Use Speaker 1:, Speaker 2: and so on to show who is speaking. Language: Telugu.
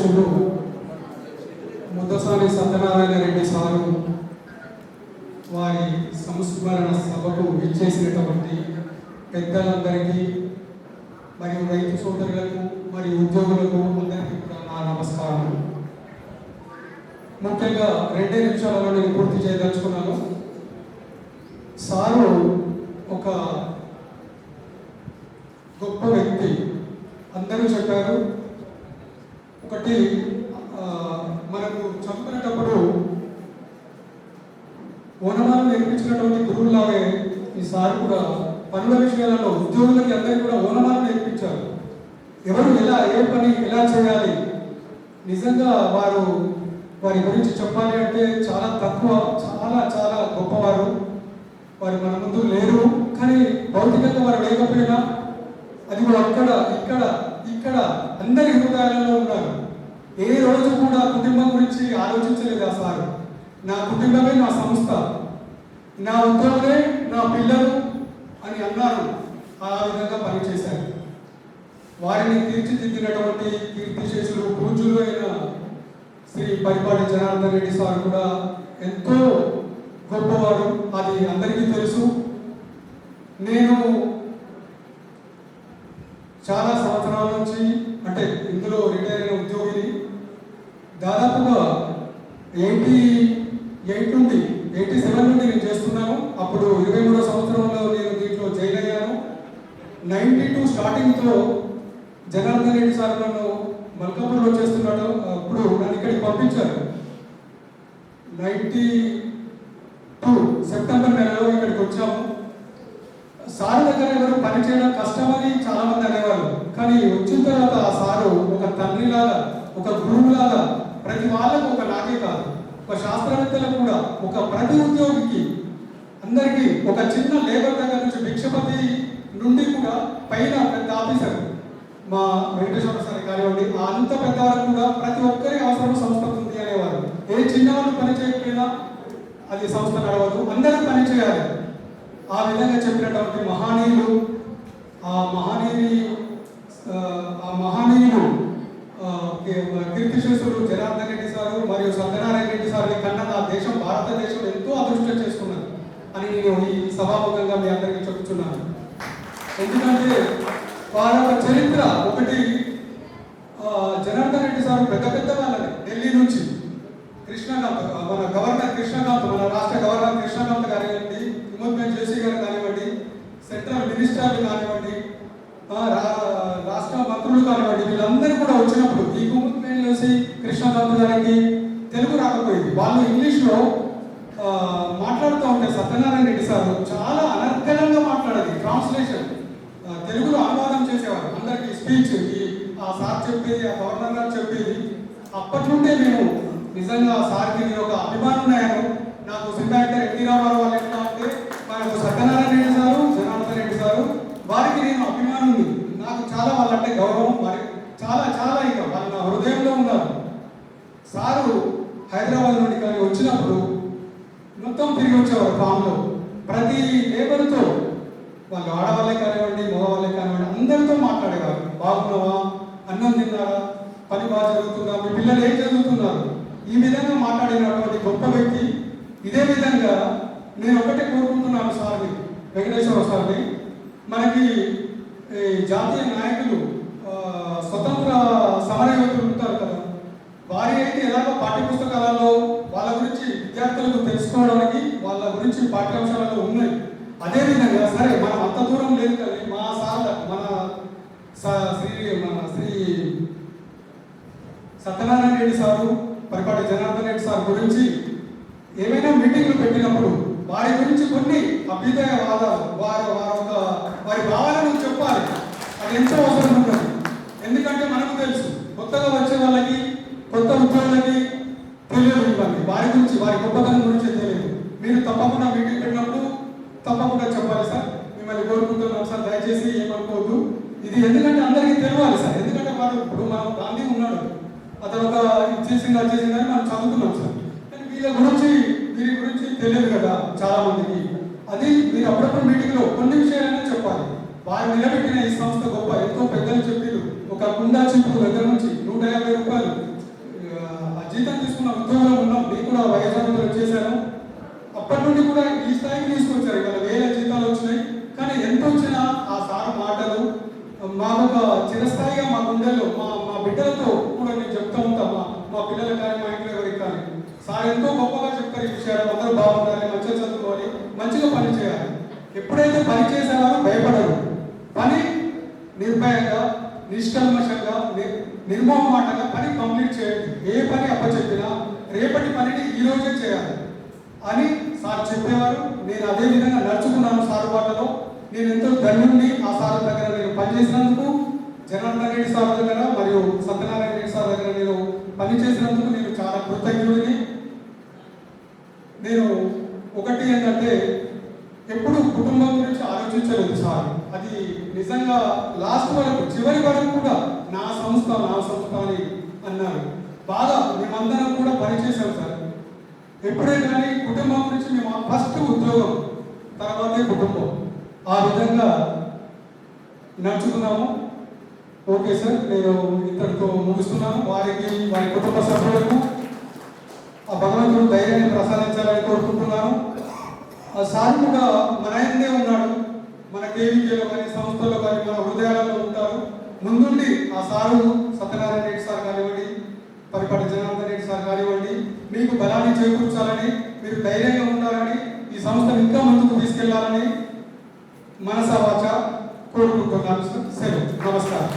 Speaker 1: అధ్యక్షులు ముద్దసాని సత్యనారాయణ రెడ్డి సారు వారి సంస్మరణ సభకు విచ్చేసినటువంటి పెద్దలందరికీ మరియు రైతు సోదరులకు మరియు ఉద్యోగులకు అందరికీ కూడా నా నమస్కారం. ముఖ్యంగా 2 నిమిషాలలో నేను పూర్తి చేయదలుచుకున్నాను. సారు ఒక గొప్ప వ్యక్తి, అందరూ చెప్పారు. ఒకటి మనకు చదువుకునేటప్పుడు ఓనమాలు నేర్పించినటువంటి గురువులాగే ఈ సార్ కూడా పనుల విషయాలలో ఉద్యోగులకి అందరికీ కూడా ఓనమాలు నేర్పించారు. ఎవరు ఎలా ఏ పని ఎలా చేయాలి, నిజంగా వారి గురించి చెప్పాలి అంటే చాలా తక్కువ, చాలా చాలా గొప్పవారు. వారు మన ముందు లేరు, కానీ భౌతికంగా వారు లేకపోయినా అది అక్కడ ఇక్కడ ఇక్కడ అందరి హృదయాలలో ఉన్నారు. ఏ రోజు కూడా కుటుంబం గురించి ఆలోచించలేదు ఆ సార్. నా కుటుంబమే నా సంస్థ, నా ఉద్యోగమే నా పిల్లలు అని అన్నారు. ఆ విధంగా పనిచేశారు. వారిని తీర్చిదిద్దినటువంటి కీర్తిశేషులు పూజ్యులు అయిన శ్రీ పరిపాటి జనార్దన్ రెడ్డి సార్ కూడా ఎంతో గొప్పవారు, అది అందరికీ తెలుసు. నేను చాలా సంవత్సరాల నుంచి, అంటే ఇందులో రిటైర్ అయిన ఉద్యోగిని, దాదాపుగా 88 నుండి 87 నుండి నేను చేస్తున్నాను. అప్పుడు 23వ సంవత్సరంలో నేను దీంట్లో జాయిన్ అయ్యాను. 92 స్టార్టింగ్తో జనార్దన్ రెడ్డి సార్ నన్ను మల్కాపూర్లో చేస్తున్నాడు. అప్పుడు నన్ను ఇక్కడికి పంపించారు. 92 సెప్టెంబర్ నెలలో ఇక్కడికి వచ్చాము. సారు దగ్గర ఎవరు పనిచేయడం కష్టమని చాలా మంది అనేవారు, కానీ వచ్చిన తర్వాత ఆ సారు ఒక తండ్రిలాగా, ఒక గురువులాగా ప్రతి వాళ్ళకు, ఒక నాకే కాదు, ఒక శాస్త్రవేత్తలకు కూడా, ఒక ప్రతి ఉద్యోగికి అందరికీ, ఒక చిన్న లేబర్ దగ్గర నుంచి భిక్షపతి నుండి కూడా పైన పెద్ద ఆఫీసర్ మా వెంకటేశ్వర సార్ కానివ్వండి, అంత పెద్దవారు కూడా ప్రతి ఒక్కరి అవసరం సంస్థ ఉంది అనేవారు. ఏ చిన్నవాళ్ళు పని చేయకపోయినా అది సంస్థ నడవదు, అందరూ పని చేయాలి. ఆ విధంగా చెప్పినటువంటి మహనీయులు, ఆ మహనీయులు కీర్తిశేషులు జనార్దన్ రెడ్డి సారు మరియు సత్యనారాయణ రెడ్డి సార్ని కన్నా నా దేశం, భారతదేశం ఎంతో అదృష్టం చేసుకున్నాను అని నేను ఈ సభాముఖంగా మీ అందరికీ చెప్తున్నాను. ఎందుకంటే వారి చరిత్ర ఒకటి, జనార్దన్ రెడ్డి సార్ పెద్ద వాళ్ళని ఢిల్లీ నుంచి కృష్ణకాంత్, మన గవర్నర్ కృష్ణకాంత్, మన రాష్ట్ర గవర్నర్ కృష్ణకాంత్ కానివ్వండి, హిమోద్బెన్ జోషి గారు కానివ్వండి, సెంట్రల్ మినిస్టర్లు కానివ్వండి, రాష్ట్ర మంత్రులు కానివ్వండి, వీళ్ళందరూ కూడా వచ్చినప్పుడు ఈ హిమోద్బెన్ జోషి, కృష్ణకాంత్ గారికి తెలుగు రాకపోయింది. వాళ్ళు ఇంగ్లీష్లో మాట్లాడుతూ ఉంటే సత్యనారాయణ రెడ్డి సార్ చాలా అనర్గళంగా మాట్లాడేది. ట్రాన్స్లేషన్ తెలుగులో అనువాదం చేసేవారు అందరికీ. స్పీచ్ ఆ సార్ చెప్పేది, ఆ గవర్నర్ గారు చెప్పేది. అప్పటి నుండే మేము నిజంగా సార్కి నేను ఒక అభిమానం అయ్యాను. నాకు సినిమా యాక్టర్ ఎన్టీ రామారావు వాళ్ళు ఎట్లా అంటే, మనకు సత్యనారాయణ రెడ్డి సారు, జనార్దన్ రెడ్డి సారు, వారికి నేను అభిమానం. నాకు చాలా వాళ్ళంటే గౌరవం, వారి చాలా చాలా ఇక వాళ్ళ నా హృదయంలో ఉన్నారు. సారు హైదరాబాద్ నుండి కానీ వచ్చినప్పుడు మొత్తం తిరిగి వచ్చేవారు ఫామ్లో. ప్రతి లేబర్తో, వాళ్ళు ఆడవాళ్ళే కానివ్వండి, మగవాళ్ళే కానివ్వండి, అందరితో మాట్లాడేవారు. బాగున్నావా, అన్నం తిన్నారా, పని బాగా జరుగుతుందా, మీ పిల్లలు ఏం చదువుతున్నారు, ఈ విధంగా మాట్లాడినటువంటి గొప్ప వ్యక్తి. ఇదే విధంగా నేను ఒకటే కోరుకుంటున్నాను సార్ని, వెంకటేశ్వర సార్ని, మనకి జాతీయ నాయకులు, స్వతంత్ర సమరయోధులు ఉంటారు కదా, వారి అయితే ఎలాగో పాఠ్యపుస్తకాలలో వాళ్ళ గురించి విద్యార్థులకు తెలుసుకోవడానికి వాళ్ళ గురించి పాఠ్యాంశాలలో ఉన్నాయి. అదేవిధంగా సరే మనం అంత దూరం లేదు కానీ మా సార్, మన శ్రీ సత్యనారాయణ రెడ్డి సారు, పరిపాటి జనార్దన్ రెడ్డి సార్ గురించి ఏమైనా మీటింగ్లు పెట్టినప్పుడు వారి గురించి కొన్ని అభ్యుదయ వాదాలు, వారి భావాలను చెప్పాలి. అది ఎంతో అవసరం ఉంటుంది. ఎందుకంటే మనకు తెలుసు, కొత్తగా వచ్చే వాళ్ళకి, కొత్త ఉద్యోగులకి తెలియదు ఇవ్వండి, వారి గురించి, వారి గొప్పతనం గురించి తెలియదు. మీరు తప్పకుండా మీటింగ్ పెట్టినప్పుడు తప్పకుండా చెప్పాలి సార్. మిమ్మల్ని కోరుకుంటున్నాం సార్, దయచేసి ఏమనుకోవద్దు. ఇది ఎందుకంటే అందరికీ తెలియాలి సార్. ఎందుకంటే వాడు ఇప్పుడు మనం గాంధీ ఉన్నాడు, అతను ఒక చేసింది అని మనం చదువుతున్నాం సార్, కానీ వీరి గురించి తెలియదు కదా చాలా మందికి. అది మీరు అప్పుడప్పుడు మీటింగ్లో కొన్ని విషయాలనే చెప్పాలి. వారు నిలబెట్టిన ఈ సంస్థ గొప్ప, ఎంతో పెద్దలు చెప్పారు. ఒక కుండా చిప్పు దగ్గర నుంచి 150 రూపాయలు పనిచేస్తున్న ఉద్యోగంలో ఉన్నాం, మీకు కూడా వైఎస్ఆర్లో వచ్చేసాను. అప్పటి నుండి కూడా ఈ స్థాయికి తీసుకొచ్చారు. ఇవాళ వేల జీతాలు వచ్చినాయి. కానీ ఎంత వచ్చినా ఆ సార్ మాటలు మాకు ఒక చిరస్థాయిగా మా గుండెల్లో మా మా బిడ్డలతో కూడా నేను చెప్తా ఉంటాం. మా పిల్లలు కానీ మా ఇంట్లో ఎవరికి కానీ సార్ ఎంతో గొప్పగా చెప్తారు ఈ విషయాలు. అందరూ బాగుండాలి, మంచిగా చదువుకోవాలి, మంచిగా పని చేయాలి. ఎప్పుడైతే పని చేసేవారో భయపడరు. పని నిర్భయంగా, నిష్కల్మషంగా, నిర్మోహమాటంగా పని కంప్లీట్ చేయండి. ఏ పని అప్పచెప్పినా రేపటి పనిని ఈ రోజే చేయాలి అని సార్ చెప్పేవారు. నేను అదే విధంగా నడుచుకున్నాను సార్ బాటలో. నేను ఎంతో ధన్యుడిని ఆ సార్ దగ్గర నేను పనిచేసినందుకు. జనార్దన్ రెడ్డి సార్ దగ్గర మరియు సత్యనారాయణ రెడ్డి సార్ దగ్గర నేను పనిచేసినందుకు నేను చాలా కృతజ్ఞుడిని. నేను ఒకటి ఏంటంటే ఎప్పుడు కుటుంబం గురించి ఆలోచించలేదు సార్. అది నిజంగా లాస్ట్ వరకు, చివరి వరకు కూడా నా సంస్థ అని అన్నారు. బాగా మేమందరం కూడా పనిచేసాం సార్. ఎప్పుడే కానీ కుటుంబం గురించి మేము ఫస్ట్ ఉద్యోగం తర్వాతే కుటుంబం, ఆ విధంగా నడుచుకున్నాము. ఓకే సార్, నేను ఇంతటితో ముగిస్తున్నాను. వారికి, వారి కుటుంబ సభ్యులకు ఆ భగవంతుడు ధైర్యాన్ని ప్రసాదించాలని కోరుకుంటున్నాను. ఆ సార్ కూడా మన ఇందే ఉన్నాడు. మన కేవీకేలో కానీ సంస్థలో కానీ మన హృదయాలలో ఉంటారు. ముందుండి ఆ సారు సత్యనారాయణ రెడ్డి సార్ కానివ్వండి, పరిపాటి జనార్దన్ రెడ్డి సార్ కానివ్వండి, మీకు బలాన్ని చేకూర్చాలని, మీరు ధైర్యంగా ఉండాలని, ఈ సంస్థను ఇంకా ముందుకు తీసుకెళ్లాలని మనసా వాచ కోరుకుంటున్నాను సార్. సెలవు. నమస్కారం.